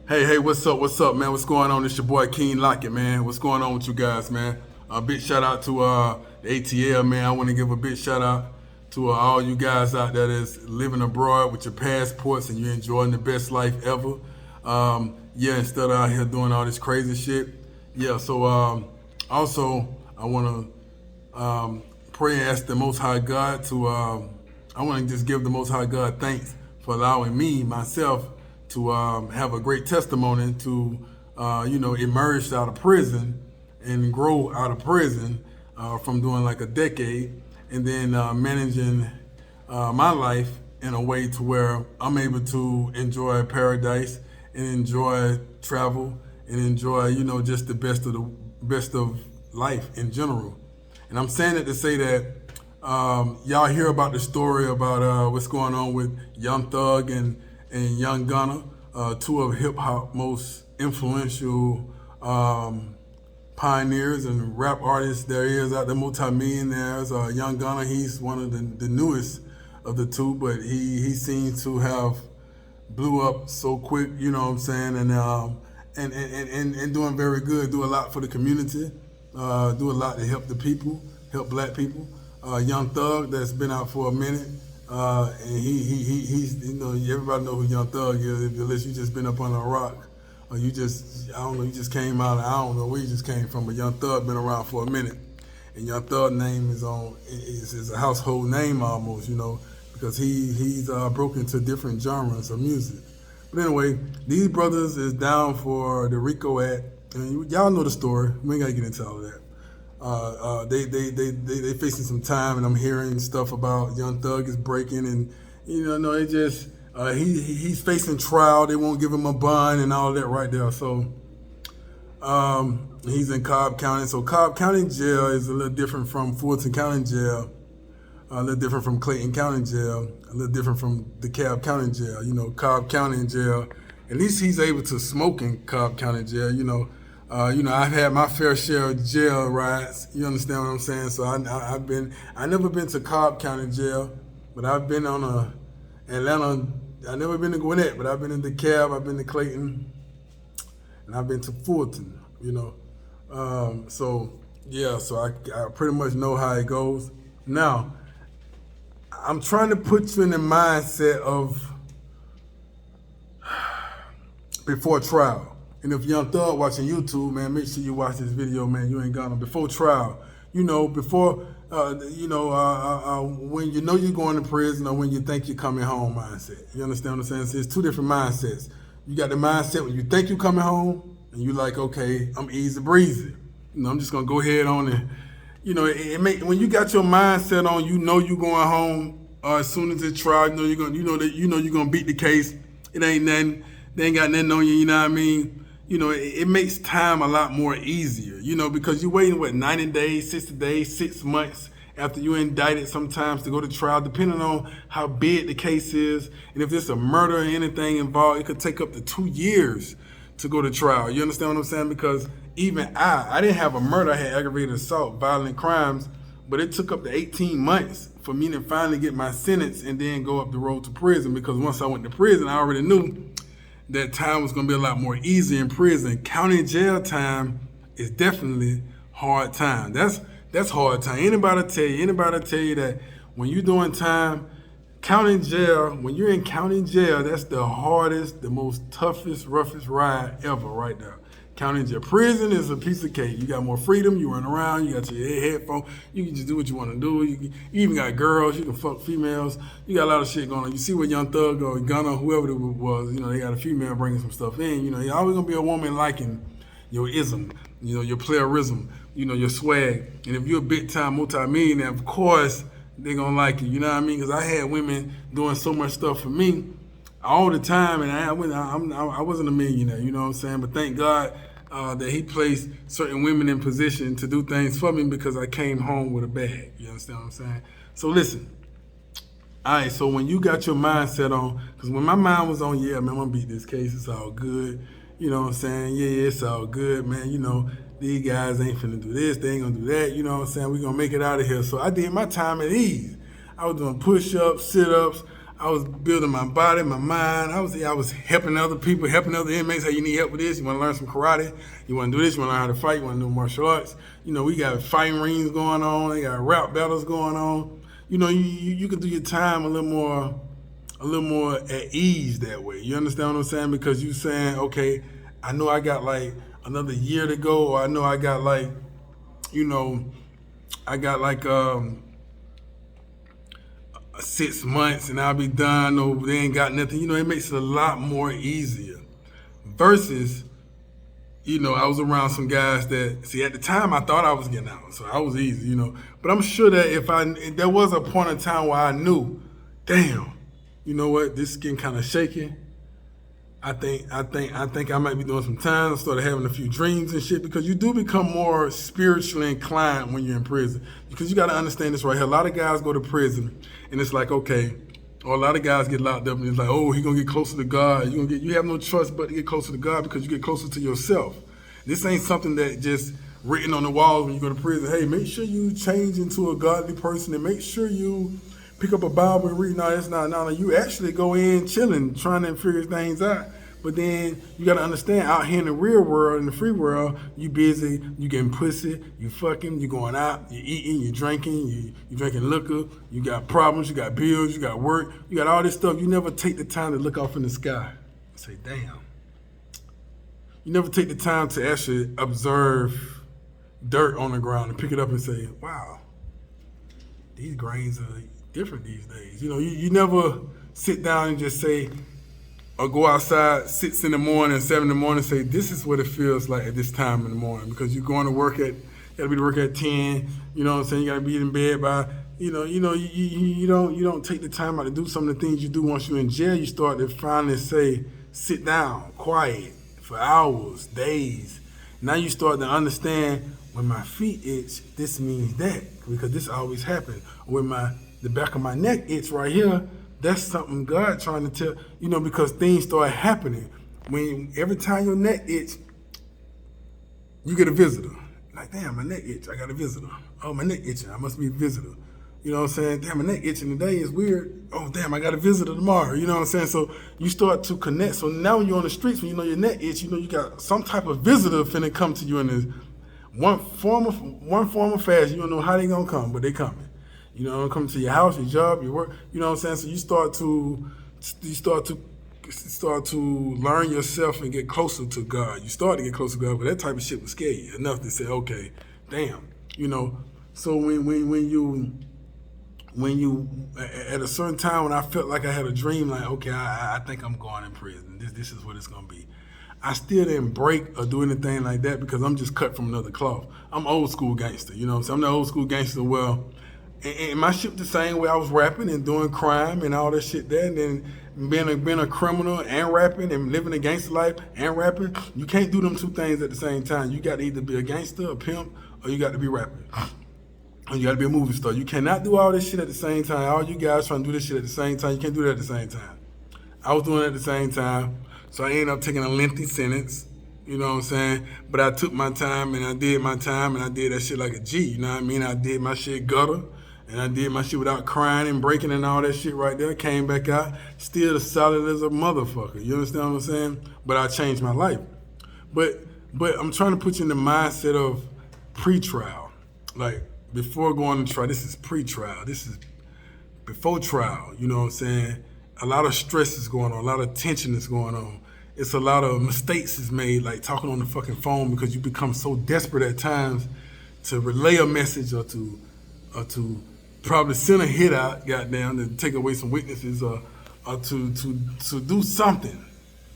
Hey, what's up, man? What's going on? It's your boy King Lockett, man. What's going on with you guys, man? A big shout out to the ATL, man. I want to give a big shout out to all you guys out there that's living abroad with your passports and you're enjoying the best life ever. Yeah, instead of out here doing all this crazy shit. Yeah, so also I want to pray and ask the Most High God to. I want to just give the Most High God thanks for allowing me myself to have a great testimony to emerge out of prison and grow out of prison from doing like a decade, and then managing my life in a way to where I'm able to enjoy paradise and enjoy travel and enjoy just the best of life in general. And I'm saying it to say that y'all hear about the story about what's going on with Young Thug and Young Gunna, two of hip hop most influential pioneers and rap artists there is out there, multi-millionaires. Young Gunna, he's one of the newest of the two, but he seems to have blew up so quick, you know what I'm saying, and doing very good, do a lot for the community, do a lot to help the people, help black people. Young Thug that's been out for a minute, and he's everybody know who Young Thug is unless you just been up on a rock or you just you just came out. I don't know where you just came from, but Young Thug been around for a minute, and Young Thug name is a household name almost, because he's broke into different genres of music. But anyway, these brothers is down for the RICO Act, and y'all know the story. We ain't gotta get into all of that. They facing some time, and I'm hearing stuff about Young Thug is breaking, and no, it just he's facing trial. They won't give him a bond and all that right there. So he's in Cobb County. So Cobb County Jail is a little different from Fulton County Jail, a little different from Clayton County Jail, a little different from DeKalb County Jail. Cobb County Jail. At least he's able to smoke in Cobb County Jail. I've had my fair share of jail rides. You understand what I'm saying? So I never been to Cobb County Jail, but I've been on Atlanta. I never been to Gwinnett, but I've been in DeKalb, I've been to Clayton, and I've been to Fulton. So I pretty much know how it goes. Now, I'm trying to put you in the mindset of before trial. And if Young Thug watching YouTube, man, make sure you watch this video, man. You ain't got him before trial. Before when you're going to prison or when you think you're coming home mindset. You understand what I'm saying? So it's two different mindsets. You got the mindset when you think you're coming home and you like, okay, I'm easy breezy. I'm just gonna go ahead on and when you got your mindset on, you're going home as soon as it's trial, you're gonna beat the case. It ain't nothing. They ain't got nothing on you. You know what I mean? It makes time a lot more easier, because you're waiting, 90 days, 60 days, 6 months after you're indicted sometimes to go to trial, depending on how big the case is. And if there's a murder or anything involved, it could take up to 2 years to go to trial. You understand what I'm saying? Because even I didn't have a murder. I had aggravated assault, violent crimes, but it took up to 18 months for me to finally get my sentence and then go up the road to prison, because once I went to prison, I already knew that time was going to be a lot more easy in prison. County jail time is definitely hard time. That's hard time. Anybody tell you that when you're doing time, county jail, when you're in county jail, that's the hardest, the most toughest, roughest ride ever right there. County jail. Prison is a piece of cake. You got more freedom. You run around. You got your headphones. You can just do what you want to do. You even got girls. You can fuck females. You got a lot of shit going on. You see what Young Thug or Gunna, whoever it was, they got a female bringing some stuff in. You always going to be a woman liking your ism, your playerism, your swag. And if you're a big-time multi-millionaire, of course, they're going to like you. You know what I mean? Because I had women doing so much stuff for me all the time, and I wasn't a millionaire, you know what I'm saying? But thank God that he placed certain women in position to do things for me because I came home with a bag. You understand what I'm saying? So listen. All right, so when you got your mindset on, because when my mind was on, yeah, man, I'm going to beat this case, it's all good. You know what I'm saying? Yeah, it's all good, man. These guys ain't finna do this, they ain't gonna do that. You know what I'm saying? We're gonna make it out of here. So I did my time at ease. I was doing push-ups, sit-ups. I was building my body, my mind. I was helping other people, helping other inmates. Hey, you need help with this? You want to learn some karate? You want to do this? You want to learn how to fight? You want to do martial arts? You know, we got fighting rings going on. They got rap battles going on. You know, you can do your time a little more at ease that way. You understand what I'm saying? Because you saying, okay, I know I got like another year to go, or I know I got like, you know, I got like 6 months and I'll be done, or they ain't got nothing. You know, it makes it a lot more easier. Versus, you know, I was around some guys that, see, at the time I thought I was getting out, so I was easy, you know. But I'm sure that if there was a point in time where I knew, damn, you know what, this is getting kind of shaky. I think I might be doing some time. I started having a few dreams and shit, because you do become more spiritually inclined when you're in prison. Because you got to understand this right here. A lot of guys go to prison and it's like, okay, or a lot of guys get locked up and it's like, oh, he gonna get closer to God. You have no choice but to get closer to God, because you get closer to yourself. This ain't something that just written on the walls when you go to prison. Hey, make sure you change into a godly person, and make sure you pick up a Bible and read. No, that's not. No, you actually go in chilling, trying to figure things out. But then you gotta understand, out here in the real world, in the free world, you busy, you getting pussy, you fucking, you going out, you eating, you drinking, you drinking liquor, you got problems, you got bills, you got work, you got all this stuff. You never take the time to look off in the sky and say, damn. You never take the time to actually observe dirt on the ground and pick it up and say, wow, these grains are different these days. You know, you never sit down and just say, or go outside 6 in the morning, 7 in the morning, and say, this is what it feels like at this time in the morning. Because you're going to work you gotta be to work at 10, you know what I'm saying? You gotta be in bed by, you don't take the time out to do some of the things you do once you're in jail. You start to finally say, sit down, quiet, for hours, days. Now you start to understand, when my feet itch, this means that, because this always happens. When the back of my neck itch right here, that's something God trying to tell, you know, because things start happening. When every time your neck itch, you get a visitor. Like, damn, my neck itch, I got a visitor. Oh, my neck itching, I must be a visitor. You know what I'm saying? Damn, my neck itching today is weird. Oh, damn, I got a visitor tomorrow. You know what I'm saying? So you start to connect. So now when you're on the streets, when you know your neck itch, you know you got some type of visitor finna come to you in this one form of fashion. You don't know how they gonna come, but they coming. You know, come to your house, your job, your work. You know what I'm saying? So you start to learn yourself and get closer to God. You start to get closer to God, but that type of shit will scare you enough to say, okay, damn. You know, so when you at a certain time, when I felt like I had a dream, like, okay, I think I'm going in prison. This is what it's gonna be. I still didn't break or do anything like that, because I'm just cut from another cloth. I'm old school gangster, you know what I'm saying? I'm the old school gangster. Well, and my shit the same way. I was rapping and doing crime and all that shit there, and then being a criminal and rapping and living a gangster life and rapping. You can't do them two things at the same time. You got to either be a gangster, a pimp, or you got to be rapping. Or you got to be a movie star. You cannot do all this shit at the same time. All you guys trying to do this shit at the same time, you can't do that at the same time. I was doing it at the same time, so I ended up taking a lengthy sentence. You know what I'm saying? But I took my time and I did my time and I did that shit like a G. You know what I mean? I did my shit gutter. And I did my shit without crying and breaking and all that shit right there. Came back out, still as solid as a motherfucker. You understand what I'm saying? But I changed my life. But I'm trying to put you in the mindset of pre-trial. Like, before going to trial, this is pre-trial. This is before trial. You know what I'm saying? A lot of stress is going on. A lot of tension is going on. It's a lot of mistakes is made, like talking on the fucking phone, because you become so desperate at times to relay a message or to probably send a hit out, goddamn, to take away some witnesses, or to do something,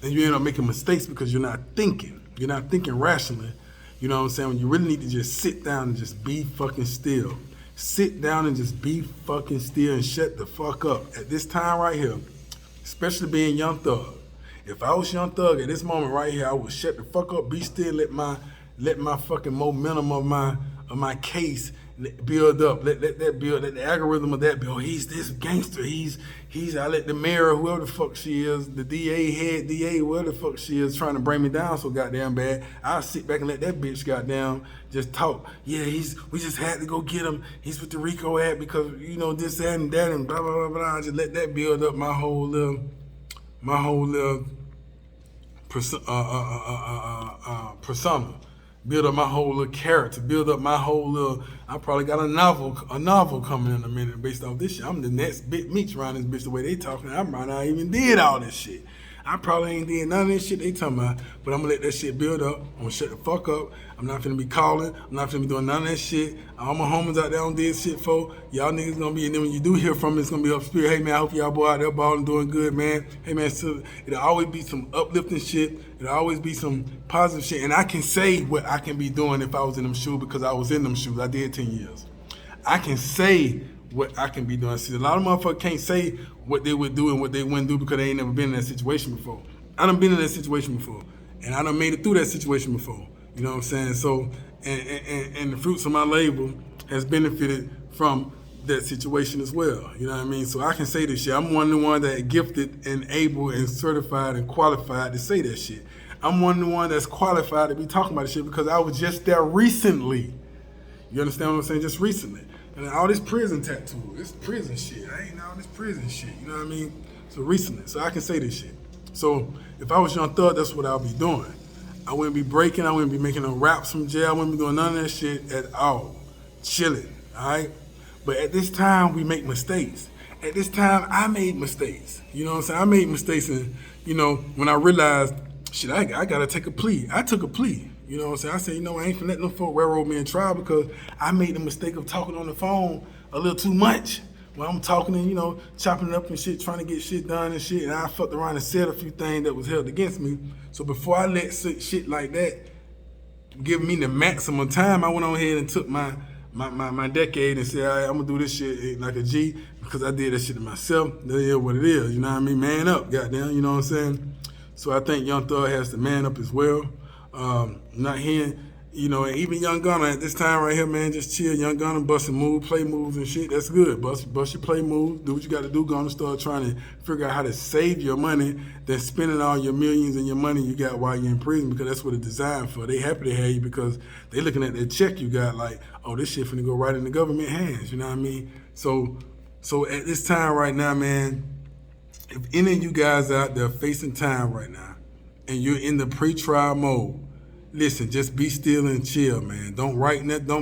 and you end up making mistakes because you're not thinking. You're not thinking rationally. You know what I'm saying? When you really need to just sit down and just be fucking still. Sit down and just be fucking still and shut the fuck up. At this time right here, especially being Young Thug. If I was Young Thug at this moment right here, I would shut the fuck up, be still, let my fucking momentum of my case build up. Let that build. Let the algorithm of that build. He's this gangster. He's. I let the mayor, whoever the fuck she is, the DA, head DA, whoever the fuck she is, trying to bring me down so goddamn bad. I'll sit back and let that bitch goddamn just talk. Yeah, we just had to go get him. He's with the RICO Act because this, that, and that, and blah blah blah blah. Just let that build up my whole little persona. Build up my whole little character. Build up my whole little. I probably got a novel coming in a minute based off this shit. I'm the next bit meat around this bitch the way they talking. I might not even did all this shit. I probably ain't did none of this shit they talking about, but I'm gonna let that shit build up. I'm gonna shut the fuck up. I'm not finna be calling. I'm not finna be doing none of that shit. All my homies out there on did shit for. Y'all niggas gonna be, and then when you do hear from me, it's gonna be up spirit. Hey man, I hope y'all boy out there balling, doing good, man. Hey man, so it'll always be some uplifting shit. It'll always be some positive shit. And I can say what I can be doing if I was in them shoes because I was in them shoes. I did 10 years. I can say what I can be doing. See, a lot of motherfuckers can't say what they would do and what they wouldn't do because they ain't never been in that situation before. I done been in that situation before, and I done made it through that situation before. You know what I'm saying? So, and the fruits of my labor has benefited from that situation as well. You know what I mean? So I can say this shit. I'm one of the ones that gifted and able and certified and qualified to say that shit. I'm one of the ones that's qualified to be talking about this shit because I was just there recently. You understand what I'm saying? Just recently. And all this prison tattoo, this prison shit. I ain't all this prison shit. You know what I mean? So recently. So I can say this shit. So if I was Young Thug, that's what I'll be doing. I wouldn't be breaking. I wouldn't be making no raps from jail. I wouldn't be doing none of that shit at all. Chilling, all right? But at this time, we make mistakes. At this time, I made mistakes. You know what I'm saying? I made mistakes, and, when I realized, shit, I got to take a plea. I took a plea. You know what I'm saying? I said, I ain't finna let them folk railroad me in trial because I made the mistake of talking on the phone a little too much. When I'm talking and, chopping it up and shit, trying to get shit done and shit, and I fucked around and said a few things that was held against me. So before I let shit like that give me the maximum time, I went on ahead and took my decade and said, all right, I'm gonna do this shit like a G because I did that shit to myself. That is what it is, you know what I mean? Man up, goddamn, you know what I'm saying? So I think Young Thug has to man up as well. Not hearing, and even Young Gunna at this time right here, man, just chill. Young Gunna busting moves, play moves and shit. That's good. Bust your play moves. Do what you got to do. Gonna start trying to figure out how to save your money than spending all your millions and your money you got while you're in prison because that's what it's designed for. They happy to have you because they looking at that check you got like, oh, this shit finna go right in the government hands. You know what I mean? So at this time right now, man, if any of you guys out there facing time right now and you're in the pre-trial mode, listen, just be still and chill, man. Don't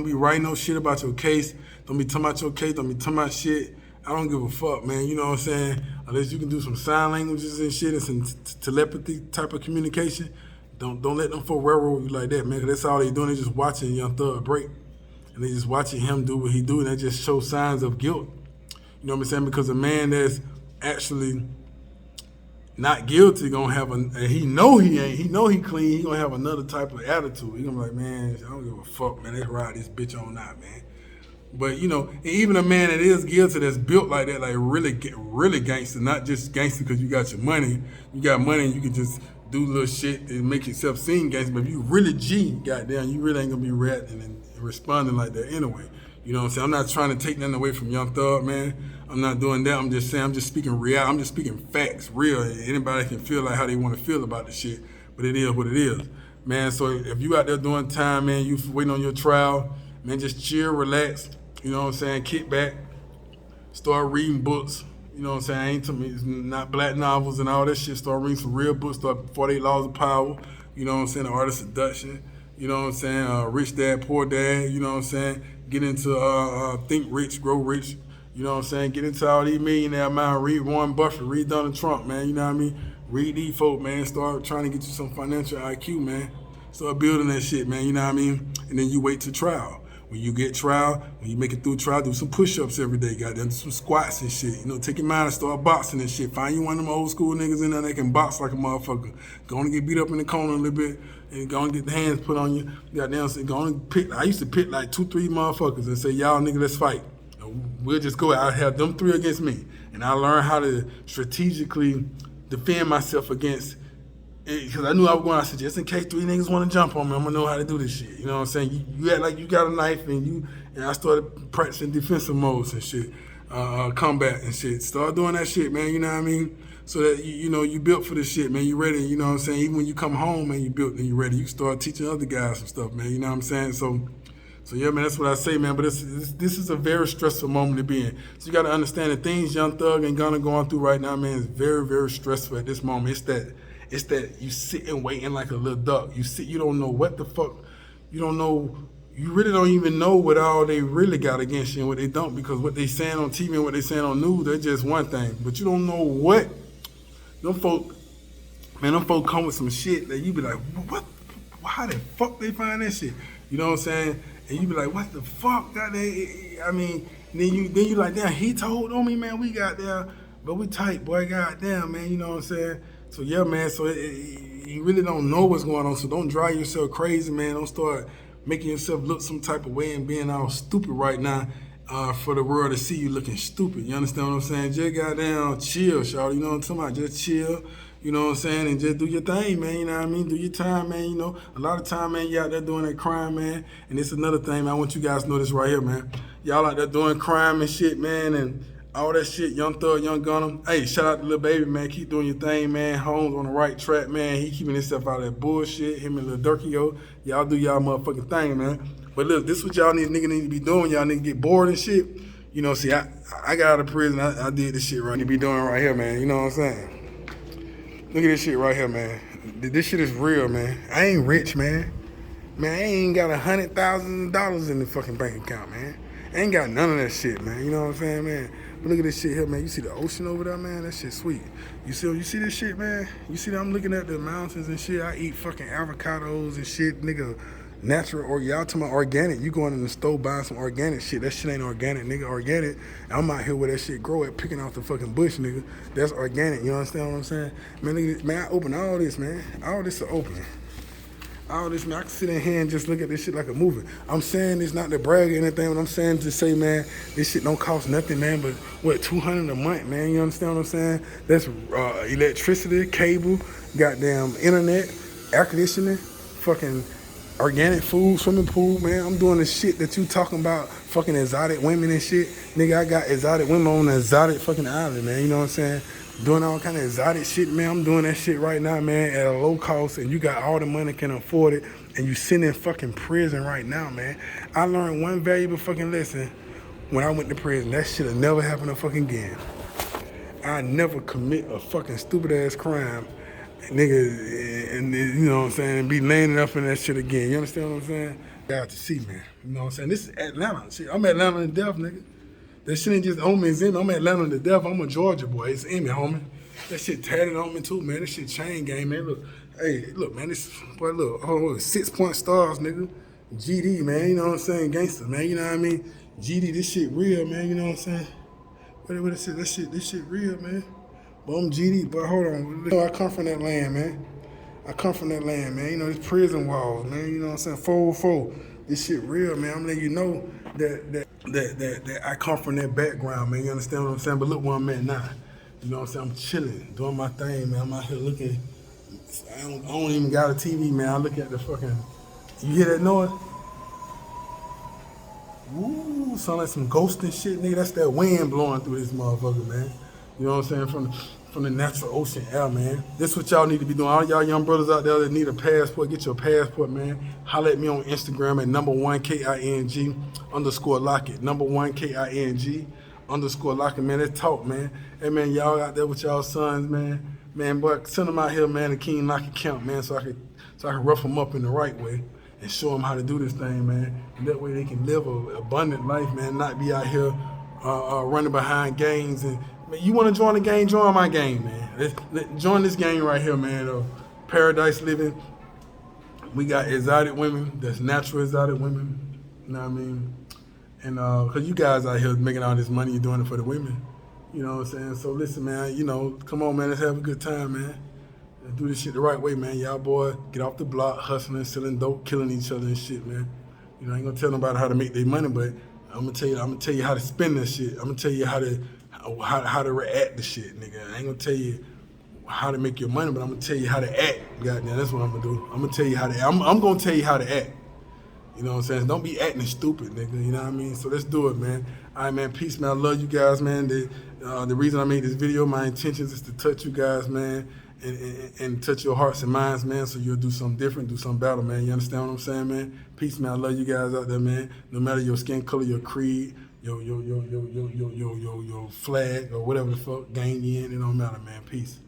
be writing no shit about your case. Don't be talking about your case. Don't be talking about shit. I don't give a fuck, man. You know what I'm saying? Unless you can do some sign languages and shit and some telepathy type of communication, don't let them folk railroad you like that, man. Cause that's all they doing. They just watching Young Thug break, and they just watching him do what he do, and that just shows signs of guilt. You know what I'm saying? Because a man that's actually not guilty gonna have he know he clean, he gonna have another type of attitude. He gonna be like, man, I don't give a fuck, man, let's ride this bitch on out, man. But even a man that is guilty that's built like that, like really gangster, not just gangster because you got your money, you got money and you can just do little shit and make yourself seem gangster, but if you really G, goddamn, you really ain't gonna be reacting and responding like that anyway. You know what I'm saying? I'm not trying to take nothing away from Young Thug, man. I'm not doing that. I'm just saying, I'm just speaking real. I'm just speaking facts, real. Anybody can feel like how they want to feel about the shit, but it is what it is, man. So if you out there doing time, man, you waiting on your trial, man, just chill, relax. You know what I'm saying? Kick back, start reading books. You know what I'm saying? I ain't to me, it's not black novels and all that shit. Start reading some real books. Start 48 Laws of Power. You know what I'm saying? The Art of Seduction. You know what I'm saying? Rich Dad, Poor Dad. You know what I'm saying? Get into Think Rich, Grow Rich. You know what I'm saying? Get into all these millionaire mind. Read Warren Buffett. Read Donald Trump, man. You know what I mean? Read these folk, man. Start trying to get you some financial IQ, man. Start building that shit, man. You know what I mean? And then you wait to trial. When you get trial, when you make it through trial, do some push-ups every day, goddamn. Do some squats and shit. Take your mind and start boxing and shit. Find you one of them old school niggas in there that can box like a motherfucker. Go on and get beat up in the corner a little bit and go and get the hands put on you. Goddamn, so go on and pick. I used to pick like 2-3 motherfuckers and say, y'all nigga, let's fight. We'll just go out, have them 3 against me. And I learned how to strategically defend myself against, because I knew I was going, I said, just in case 3 niggas want to jump on me, I'm going to know how to do this shit. You know what I'm saying? You act like you got a knife and And I started practicing defensive modes and shit, combat and shit. Start doing that shit, man. You know what I mean? So that you know you built for this shit, man. You ready? You know what I'm saying? Even when you come home, man, you built and you ready. You start teaching other guys some stuff, man. You know what I'm saying? So yeah, man, that's what I say, man. But this is a very stressful moment to be in. So you got to understand the things Young Thug and Gunna going through right now, man, is very, very stressful at this moment. It's that you sitting waiting like a little duck. You don't know what the fuck, you don't know, you really don't even know what all they really got against you and what they don't, because what they saying on TV and what they saying on news, they're just one thing. But you don't know what them folk, man, them folk come with some shit that you be like, what? How the fuck they find that shit? You know what I'm saying? And you be like, what the fuck? I mean, then you like, damn, he told on me, man, we got there, but we tight, boy, goddamn, man, you know what I'm saying? So yeah, man, so you really don't know what's going on, so don't drive yourself crazy, man. Don't start making yourself look some type of way and being all stupid right now for the world to see you looking stupid. You understand what I'm saying? Just goddamn chill, shawty, you know what I'm talking about? Just chill. You know what I'm saying? And just do your thing, man. You know what I mean? Do your time, man. You know, a lot of time, man, you out there doing that crime, man. And it's another thing, man. I want you guys to know this right here, man. Y'all out there doing crime and shit, man, and all that shit. Young Thug, Young Gunna. Hey, shout out to Lil Baby, man. Keep doing your thing, man. Holmes on the right track, man. He keeping himself out of that bullshit. Him and Lil Durky, yo. Y'all do y'all motherfucking thing, man. But look, this is what y'all niggas need to be doing. Y'all need to get bored and shit. You know, see, I got out of prison. I did this shit right. You be doing right here, man. You know what I'm saying? Look at this shit right here, man. This shit is real, man. I ain't rich, man. Man, I ain't got $100,000 in the fucking bank account, man. I ain't got none of that shit, man. You know what I'm saying, man? But look at this shit here, man. You see the ocean over there, man? That shit sweet. You see this shit, man? You see that I'm looking at the mountains and shit? I eat fucking avocados and shit, nigga. Natural, or y'all talking about organic. You going in the store buying some organic shit. That shit ain't organic, nigga. Organic, I'm out here where that shit grow at, picking off the fucking bush, nigga. That's organic, you understand what I'm saying? Man, nigga, man, I open all this, man. All this is open. All this, man, I can sit in here and just look at this shit like a movie. I'm saying this not to brag or anything, but I'm saying to say, man, this shit don't cost nothing, man, but what, $200 a month, man, you understand what I'm saying? That's electricity, cable, goddamn internet, air conditioning, fucking organic food, swimming pool, man. I'm doing the shit that you talking about, fucking exotic women and shit. Nigga, I got exotic women on an exotic fucking island, man. You know what I'm saying? Doing all kind of exotic shit, man. I'm doing that shit right now, man, at a low cost, and you got all the money, can afford it, and you sitting in fucking prison right now, man. I learned one valuable fucking lesson when I went to prison. That shit'll never happen fucking again. I never commit a fucking stupid ass crime, nigga, and you know what I'm saying, and be landing up in that shit again. You understand what I'm saying? Got to see, man. You know what I'm saying? This is Atlanta. Shit, I'm Atlanta to death, nigga. That shit ain't just on me, it's in me. I'm Atlanta to death. I'm a Georgia boy. It's in me, homie. That shit tatted on me too, man. This shit chain gang, man. Look, hey, look, man. This boy, look, 6 point stars, nigga. GD, man. You know what I'm saying? Gangster, man. You know what I mean? GD, this shit real, man. You know what I'm saying? What is it? This shit real, man. But I'm GD, but hold on. You know, I come from that land, man. You know, these prison walls, man. You know what I'm saying? 404. This shit real, man. I'm letting you know that I come from that background, man. You understand what I'm saying? But look where I'm at now. You know what I'm saying? I'm chilling, doing my thing, man. I'm out here looking. I don't even got a TV, man. I look at the fucking. You hear that noise? Ooh, sound like some ghosting shit, nigga. That's that wind blowing through this motherfucker, man. You know what I'm saying? From the natural ocean air, man. This what y'all need to be doing. All y'all young brothers out there that need a passport, get your passport, man. Holler at me on Instagram at #1KING_Lockett. #1KING_Lockett, man. Let's talk, man. Hey, man, y'all out there with y'all sons, man. Man, boy, send them out here, man, to King Lockett Camp, man, so I can rough them up in the right way and show them how to do this thing, man. And that way they can live an abundant life, man, not be out here running behind gangs. And man, you want to join the gang, join my gang, man. Join this gang right here, man. Paradise Living. We got exotic women, that's natural exotic women. You know what I mean? And because you guys out here making all this money, you're doing it for the women. You know what I'm saying? So listen, man, you know, come on, man, let's have a good time, man. Let's do this shit the right way, man. Y'all boy, get off the block, hustling, selling dope, killing each other and shit, man. You know, I ain't gonna tell nobody how to make their money, but I'm gonna tell you how to spend that shit. I'm gonna tell you how to react to shit, nigga. I ain't gonna tell you how to make your money, but I'm gonna tell you how to act. Goddamn, that's what I'm gonna do. I'm gonna tell you how to act. I'm gonna tell you how to act. You know what I'm saying? Don't be acting stupid, nigga. You know what I mean? So let's do it, man. All right, man. Peace, man. I love you guys, man. The reason I made this video, my intentions is to touch you guys, man, and touch your hearts and minds, man. So you'll do something different, do something better, man. You understand what I'm saying, man? Peace, man. I love you guys out there, man. No matter your skin color, your creed, your flag, or whatever the fuck gang you in, it don't matter, man. Peace.